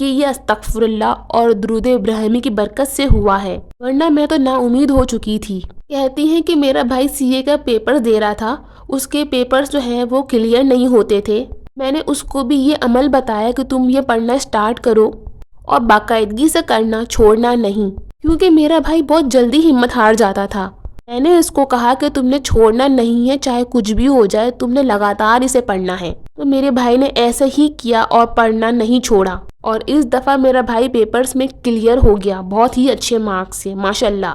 کہ یہ استغفراللہ اور درود ابراہیمی کی برکت سے ہوا ہے، ورنہ میں تو نا امید ہو چکی تھی۔ کہتی ہیں کہ میرا بھائی CA کا پیپر دے رہا تھا، اس کے پیپرز جو ہیں وہ کلیئر نہیں ہوتے تھے۔ میں نے اس کو بھی یہ عمل بتایا کہ تم یہ پڑھنا سٹارٹ کرو اور باقاعدگی سے کرنا، چھوڑنا نہیں، کیونکہ میرا بھائی بہت جلدی ہمت ہار جاتا تھا۔ میں نے اس کو کہا کہ تم نے چھوڑنا نہیں ہے، چاہے کچھ بھی ہو جائے، تم نے لگاتار اسے پڑھنا ہے۔ تو میرے بھائی نے ایسا ہی کیا اور پڑھنا نہیں چھوڑا، اور اس دفعہ میرا بھائی پیپرز میں کلیئر ہو گیا بہت ہی اچھے مارکس سے، ماشاءاللہ۔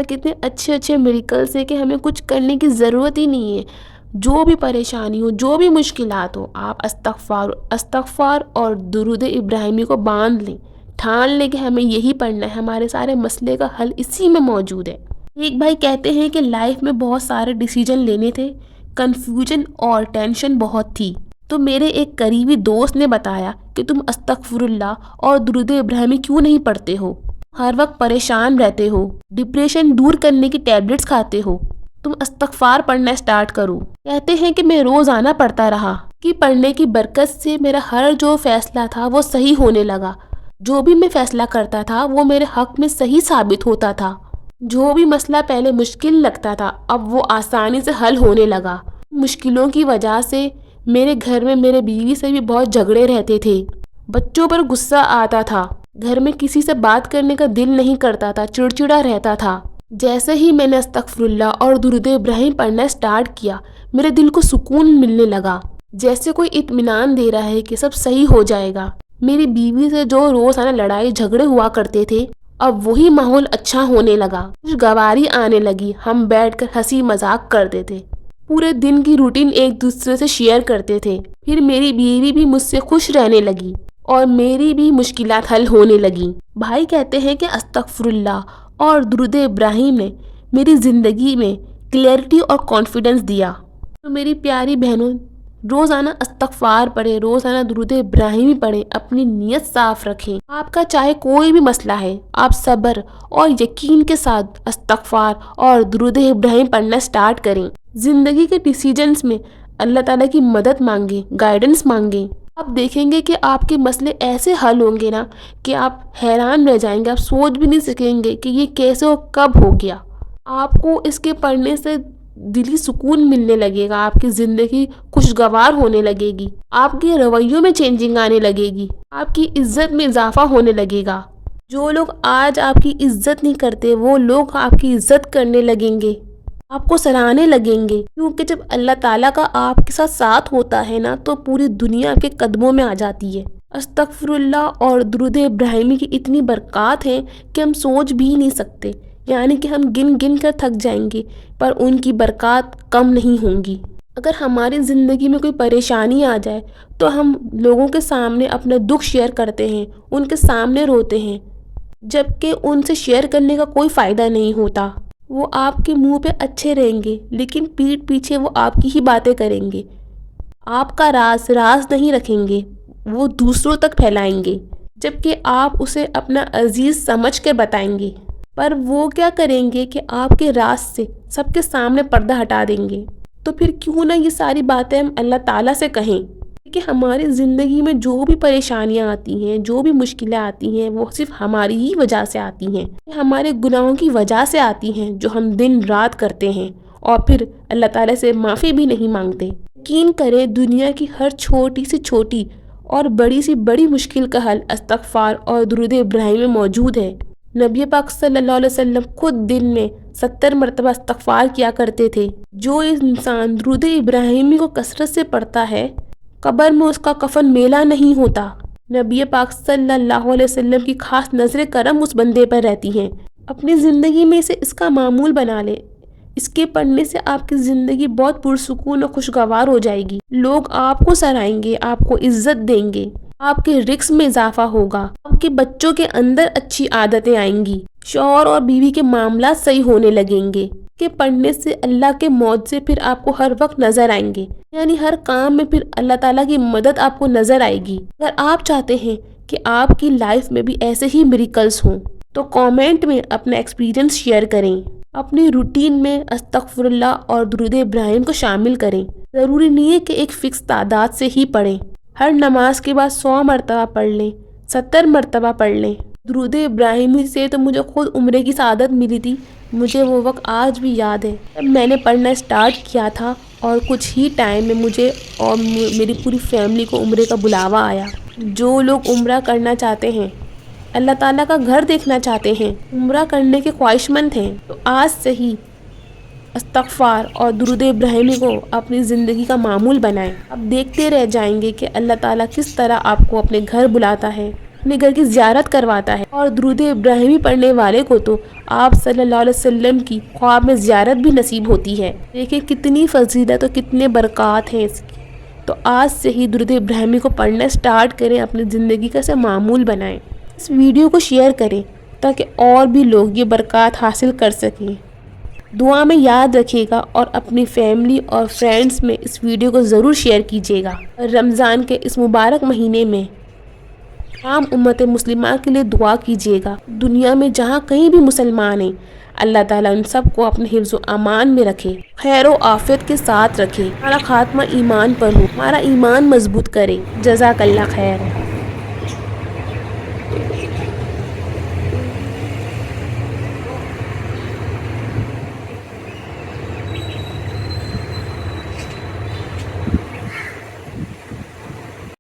کتنے اچھے اچھے میریکلز ہیں کہ ہمیں کچھ کرنے کی ضرورت ہی نہیں ہے۔ جو بھی پریشانی ہو، جو بھی مشکلات ہو، آپ استغفار اور درود ابراہیمی کو باندھ لیں، ٹھان لیں کہ ہمیں یہی پڑھنا ہے، ہمارے سارے مسئلے کا حل اسی میں موجود ہے۔ ایک بھائی کہتے ہیں کہ لائف میں بہت سارے ڈیسیجن لینے تھے، کنفیوژن اور ٹینشن بہت تھی، تو میرے ایک قریبی دوست نے بتایا کہ تم استغفراللہ اور درود ابراہیمی کیوں نہیں پڑھتے ہو؟ ہر وقت پریشان رہتے ہو، ڈپریشن دور کرنے کی ٹیبلٹس کھاتے ہو، تم استغفار پڑھنا سٹارٹ کرو۔ کہتے ہیں کہ میں روزانہ پڑھتا رہا، کہ پڑھنے کی برکت سے میرا ہر جو فیصلہ تھا وہ صحیح ہونے لگا، جو بھی میں فیصلہ کرتا تھا وہ میرے حق میں صحیح ثابت ہوتا تھا، جو بھی مسئلہ پہلے مشکل لگتا تھا اب وہ آسانی سے حل ہونے لگا۔ مشکلوں کی وجہ سے میرے گھر میں میرے بیوی سے بھی بہت جھگڑے رہتے تھے، بچوں پر غصہ آتا تھا، گھر میں کسی سے بات کرنے کا دل نہیں کرتا تھا، چڑچڑا رہتا تھا۔ جیسے ہی میں نے استغفراللہ اور درود ابراہیم پڑھنا سٹارٹ کیا، میرے دل کو سکون ملنے لگا، جیسے کوئی اطمینان دے رہا ہے کہ سب صحیح ہو جائے گا۔ میری بیوی سے جو روزانہ لڑائی جھگڑے ہوا کرتے تھے، اب وہی ماحول اچھا ہونے لگا، خوشگواری آنے لگی، ہم بیٹھ کر ہنسی مذاق کرتے تھے، پورے دن کی روٹین ایک دوسرے سے شیئر کرتے تھے، پھر میری بیوی بھی مجھ سے خوش رہنے لگی اور میری بھی مشکلات حل ہونے لگیں۔ بھائی کہتے ہیں کہ استغفراللہ اور درود ابراہیم نے میری زندگی میں کلیئرٹی اور کانفیڈنس دیا۔ تو میری پیاری بہنوں، روزانہ استغفار پڑھیں، روزانہ درود ابراہیمی پڑھیں، اپنی نیت صاف رکھیں۔ آپ کا چاہے کوئی بھی مسئلہ ہے، آپ صبر اور یقین کے ساتھ استغفار اور درود ابراہیم پڑھنا سٹارٹ کریں۔ زندگی کے ڈیسیجنز میں اللہ تعالیٰ کی مدد مانگیں، گائیڈنس مانگیں۔ آپ دیکھیں گے کہ آپ کے مسئلے ایسے حل ہوں گے نا کہ آپ حیران رہ جائیں گے، آپ سوچ بھی نہیں سکیں گے کہ یہ کیسے اور کب ہو گیا۔ آپ کو اس کے پڑھنے سے دلی سکون ملنے لگے گا، آپ کی زندگی خوشگوار ہونے لگے گی، آپ کے رویوں میں چینجنگ آنے لگے گی، آپ کی عزت میں اضافہ ہونے لگے گا۔ جو لوگ آج آپ کی عزت نہیں کرتے وہ لوگ آپ کی عزت کرنے لگیں گے، آپ کو سراہنے لگیں گے، کیونکہ جب اللہ تعالیٰ کا آپ کے ساتھ ہوتا ہے نا تو پوری دنیا آپ کے قدموں میں آ جاتی ہے۔ استغفراللہ اور درود ابراہیمی کی اتنی برکات ہیں کہ ہم سوچ بھی نہیں سکتے، یعنی کہ ہم گن گن کر تھک جائیں گے، پر ان کی برکات کم نہیں ہوں گی۔ اگر ہماری زندگی میں کوئی پریشانی آ جائے تو ہم لوگوں کے سامنے اپنا دکھ شیئر کرتے ہیں، ان کے سامنے روتے ہیں، جبکہ ان سے شیئر کرنے کا کوئی فائدہ نہیں ہوتا۔ وہ آپ کے منہ پہ اچھے رہیں گے لیکن پیٹھ پیچھے وہ آپ کی ہی باتیں کریں گے، آپ کا راز نہیں رکھیں گے، وہ دوسروں تک پھیلائیں گے، جبکہ آپ اسے اپنا عزیز سمجھ کے بتائیں گے، پر وہ کیا کریں گے کہ آپ کے راز سے سب کے سامنے پردہ ہٹا دیں گے۔ تو پھر کیوں نہ یہ ساری باتیں ہم اللہ تعالیٰ سے کہیں کہ ہماری زندگی میں جو بھی پریشانیاں آتی ہیں، جو بھی مشکلیں آتی ہیں، وہ صرف ہماری ہی وجہ سے آتی ہیں، ہمارے گناہوں کی وجہ سے آتی ہیں جو ہم دن رات کرتے ہیں، اور پھر اللہ تعالیٰ سے معافی بھی نہیں مانگتے۔ یقین کریں دنیا کی ہر چھوٹی سے چھوٹی اور بڑی سی بڑی مشکل کا حل استغفار اور درود ابراہیم میں موجود ہے۔ نبی پاک صلی اللہ علیہ وسلم خود دن میں 70 مرتبہ استغفار کیا کرتے تھے۔ جو انسان درود ابراہیمی کو کثرت سے پڑھتا ہے، قبر میں اس کا کفن میلہ نہیں ہوتا۔ نبی پاک صلی اللہ علیہ وسلم کی خاص نظر کرم اس بندے پر رہتی ہیں۔ اپنی زندگی میں اسے اس کا معمول بنا لیں، اس کے پڑھنے سے آپ کی زندگی بہت پرسکون اور خوشگوار ہو جائے گی۔ لوگ آپ کو سراہیں گے، آپ کو عزت دیں گے، آپ کے رزق میں اضافہ ہوگا، آپ کے بچوں کے اندر اچھی عادتیں آئیں گی، شوہر اور بیوی کے معاملات صحیح ہونے لگیں گے۔ کہ پڑھنے سے اللہ کے معجزے پھر آپ کو ہر وقت نظر آئیں گے، یعنی ہر کام میں پھر اللہ تعالیٰ کی مدد آپ کو نظر آئے گی۔ اگر آپ چاہتے ہیں کہ آپ کی لائف میں بھی ایسے ہی میریکلز ہوں تو کامنٹ میں اپنا ایکسپیرینس شیئر کریں، اپنی روٹین میں استغفراللہ اور درود ابراہیم کو شامل کریں۔ ضروری نہیں ہے کہ ایک فکس تعداد سے ہی پڑھیں، ہر نماز کے بعد 100 مرتبہ پڑھ لیں، 70 مرتبہ پڑھ لیں۔ درود ابراہیمی سے تو مجھے خود عمرے کی سعادت ملی تھی، مجھے وہ وقت آج بھی یاد ہے جب میں نے پڑھنا سٹارٹ کیا تھا اور کچھ ہی ٹائم میں مجھے اور میری پوری فیملی کو عمرے کا بلاوا آیا۔ جو لوگ عمرہ کرنا چاہتے ہیں، اللہ تعالیٰ کا گھر دیکھنا چاہتے ہیں، عمرہ کرنے کے خواہش مند ہیں، تو آج سے ہی استغفار اور درود ابراہیمی کو اپنی زندگی کا معمول بنائیں۔ اب دیکھتے رہ جائیں گے کہ اللہ تعالیٰ کس طرح آپ کو اپنے گھر بلاتا ہے، اپنے گھر کی زیارت کرواتا ہے۔ اور درود ابراہیمی پڑھنے والے کو تو آپ صلی اللہ علیہ وسلم کی خواب میں زیارت بھی نصیب ہوتی ہے۔ دیکھیں کتنی فضیلت اور کتنے برکات ہیں اس کی۔ تو آج سے ہی درود ابراہیمی کو پڑھنا سٹارٹ کریں، اپنی زندگی کا اسے معمول بنائیں۔ اس ویڈیو کو شیئر کریں تاکہ اور بھی لوگ یہ برکات حاصل کر سکیں۔ دعا میں یاد رکھیے گا اور اپنی فیملی اور فرینڈز میں اس ویڈیو کو ضرور شیئر کیجیے گا۔ رمضان کے اس مبارک مہینے میں تمام امت مسلمہ کے لیے دعا کیجیے گا۔ دنیا میں جہاں کہیں بھی مسلمان ہیں، اللہ تعالیٰ ان سب کو اپنے حفظ و امان میں رکھے، خیر و عافیت کے ساتھ رکھے، ہمارا خاتمہ ایمان پر ہو، ہمارا ایمان مضبوط کرے۔ جزاک اللہ خیر۔